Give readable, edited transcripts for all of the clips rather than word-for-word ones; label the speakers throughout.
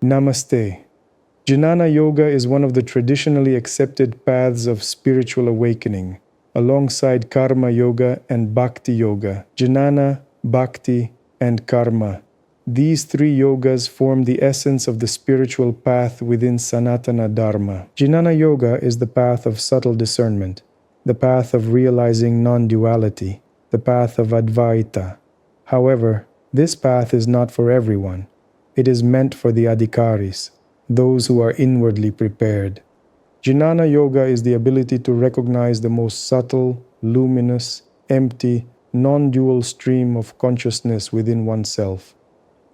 Speaker 1: Namaste. Jnana Yoga is one of the traditionally accepted paths of spiritual awakening, alongside Karma Yoga and Bhakti Yoga. Jnana, Bhakti, and Karma. These three yogas form the essence of the spiritual path within Sanatana Dharma. Jnana Yoga is the path of subtle discernment, the path of realizing non-duality, the path of Advaita. However, this path is not for everyone. It is meant for the Adhikaris, those who are inwardly prepared. Jnana Yoga is the ability to recognize the most subtle, luminous, empty, non-dual stream of consciousness within oneself.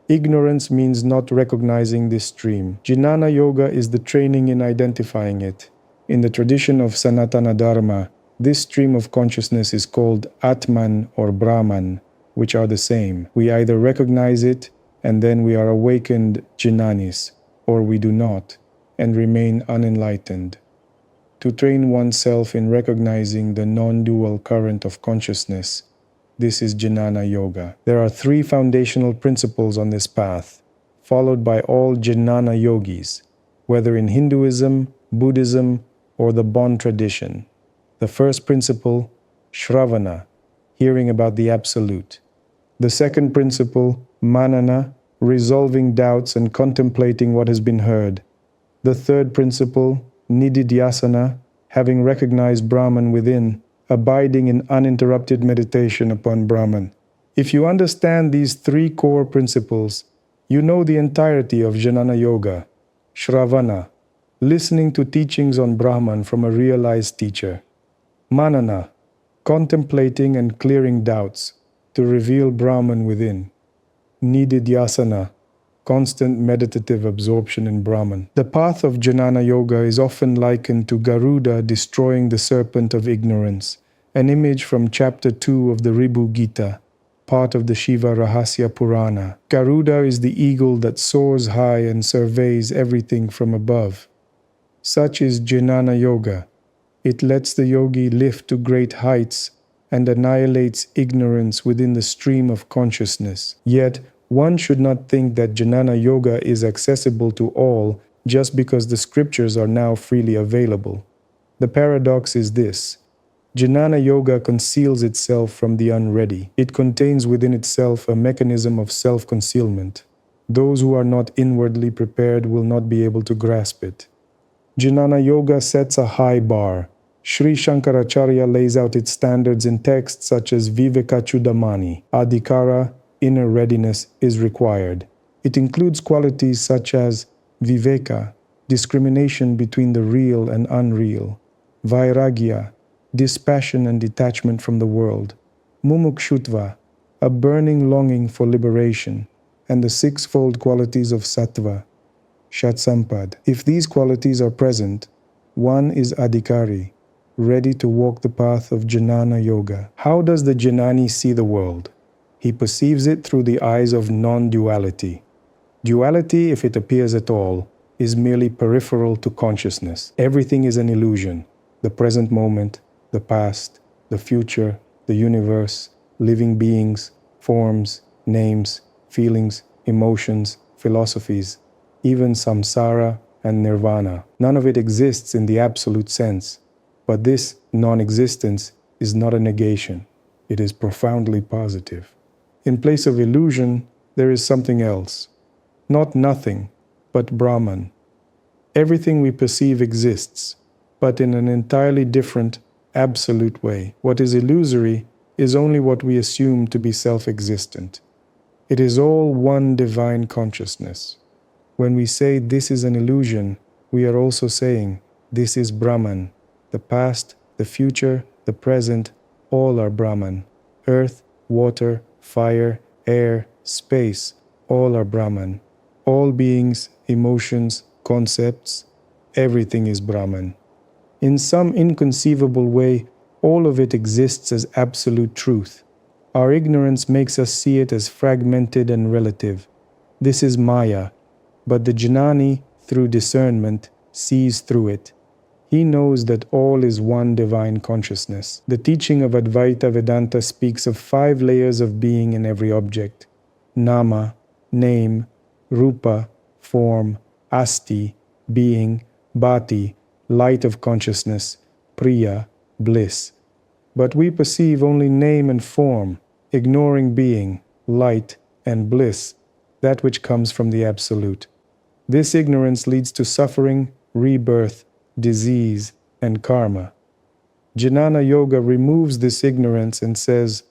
Speaker 1: Ignorance means not recognizing this stream. Jnana Yoga is the training in identifying it. In the tradition of Sanatana Dharma, this stream of consciousness is called Atman or Brahman, which are the same. We either recognize it and then we are awakened Jnanis, or we do not, and remain unenlightened. To train oneself in recognizing the non-dual current of consciousness, this is Jnana Yoga. There are three foundational principles on this path, followed by all Jnana yogis, whether in Hinduism, Buddhism, or the Bon tradition. The first principle, Shravana, hearing about the Absolute. The second principle, Manana, resolving doubts and contemplating what has been heard. The third principle, Nididhyasana, having recognized Brahman within, abiding in uninterrupted meditation upon Brahman. If you understand these three core principles, you know the entirety of Jnana Yoga. Shravana, listening to teachings on Brahman from a realized teacher. Manana, contemplating and clearing doubts to reveal Brahman within. Nididhyasana, constant meditative absorption in Brahman. The path of Jnana Yoga is often likened to Garuda destroying the serpent of ignorance, an image from chapter 2 of the Ribu Gita, part of the Shiva Rahasya Purana. Garuda is the eagle that soars high and surveys everything from above. Such is Jnana Yoga. It lets the yogi lift to great heights and annihilates ignorance within the stream of consciousness. Yet, one should not think that Jnana Yoga is accessible to all just because the scriptures are now freely available. The paradox is this: Jnana Yoga conceals itself from the unready. It contains within itself a mechanism of self-concealment. Those who are not inwardly prepared will not be able to grasp it. Jnana Yoga sets a high bar. Sri Shankaracharya lays out its standards in texts such as Vivekachudamani. Adhikara, inner readiness, is required. It includes qualities such as viveka, discrimination between the real and unreal; vairagya, dispassion and detachment from the world; mumukshutva, a burning longing for liberation; and the sixfold qualities of sattva, shatsampad. If these qualities are present, one is adhikari, ready to walk the path of Jnana Yoga. How does the Jnani see the world? He perceives it through the eyes of non-duality. Duality, if it appears at all, is merely peripheral to consciousness. Everything is an illusion: the present moment, the past, the future, the universe, living beings, forms, names, feelings, emotions, philosophies, even samsara and nirvana. None of it exists in the absolute sense, but this non-existence is not a negation. It is profoundly positive. In place of illusion, there is something else. Not nothing, but Brahman. Everything we perceive exists, but in an entirely different, absolute way. What is illusory is only what we assume to be self-existent. It is all one divine consciousness. When we say this is an illusion, we are also saying this is Brahman. The past, the future, the present, all are Brahman. Earth, water, fire, air, space, all are Brahman. All beings, emotions, concepts, everything is Brahman. In some inconceivable way, all of it exists as absolute truth. Our ignorance makes us see it as fragmented and relative. This is Maya, but the Jnani, through discernment, sees through it. He knows that all is one divine consciousness. The teaching of Advaita Vedanta speaks of 5 layers of being in every object: nama, name; rupa, form, Asti, being, Bhati, light of consciousness, Priya, bliss. But we perceive only name and form, ignoring being, light, and bliss, that which comes from the Absolute. This ignorance leads to suffering, rebirth, disease, and karma. Jnana Yoga removes this ignorance and says,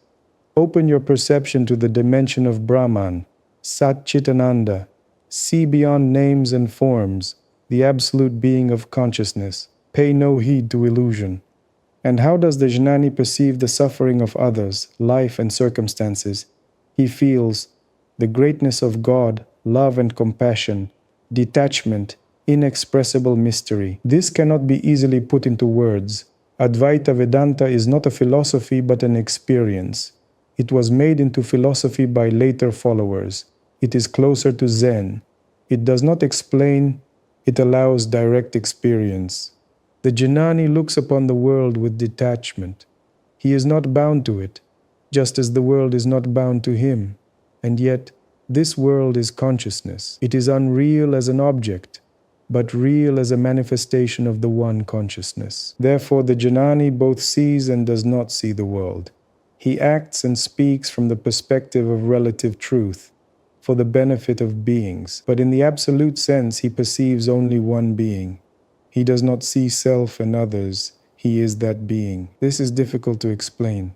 Speaker 1: open your perception to the dimension of Brahman, Sat Chitananda, see beyond names and forms, the absolute being of consciousness, pay no heed to illusion. And how does the Jnani perceive the suffering of others, life and circumstances? He feels the greatness of God, love and compassion, detachment, inexpressible mystery. This cannot be easily put into words. Advaita Vedanta is not a philosophy but an experience. It was made into philosophy by later followers. It is closer to Zen. It does not explain, it allows direct experience. The Jnani looks upon the world with detachment. He is not bound to it, just as the world is not bound to him. And yet, this world is consciousness. It is unreal as an object, but real as a manifestation of the one consciousness. Therefore, the Jnani both sees and does not see the world. He acts and speaks from the perspective of relative truth, for the benefit of beings. But in the absolute sense, he perceives only one being. He does not see self and others. He is that being. This is difficult to explain.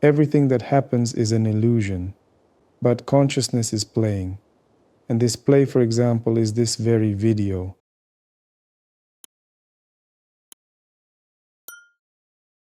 Speaker 1: Everything that happens is an illusion, but consciousness is playing. And this play, for example, is this very video.